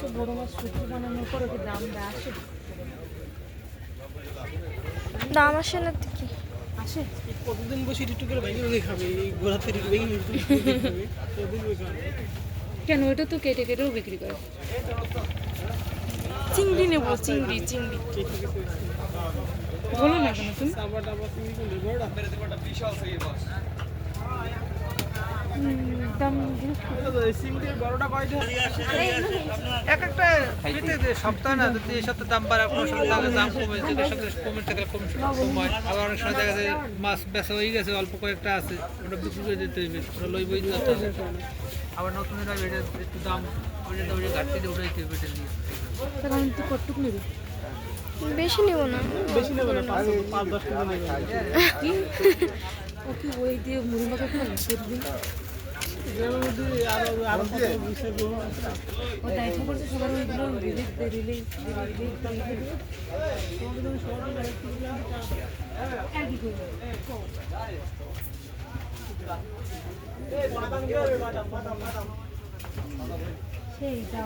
তো বড় মাছ শুটকি বানানোর পরে কি দাম আসে? দাম আসে না কি আসে? কতদিন বসে একটু করে ভেঙে ভেঙে খাবে এই গোড়াতে ভেঙে খাবে কেন ওটা তো কেটে কেটেও বিক্রি করে। চিংড়ি নেবো, চিংড়ি চিংড়ি বলো না কেন তুমি? দাম এক একটা সপ্তাহ না যদি এই সপ্তাহে দাম বাড়ে কোনো সপ্তাহে দাম কমে যেটা সপ্তাহে কমে থাকলে কম সময় আবার অনেক সময় দেখা যায় মাছ বেচা হয়ে গেছে অল্প কয়েকটা আছে ওটা বিক্রি করে দিতে হইবে ওটা লই বই দিতে হবে আবার নতুন এটা একটু দাম ওইটা ঘাটতি দিয়ে উঠাইতে হবে এটা নিয়ে তখন তুই কটুক নেবি? বেশি নিব না বেশি নেবে না 5-10 টাকা নেবে কি ও কি ওই দিয়ে মুড়ি মাখা খাবে প্রতিদিন? ও দায়িত্ব করছে সবার ওইগুলো রিলিজ রিলিজ সেইটা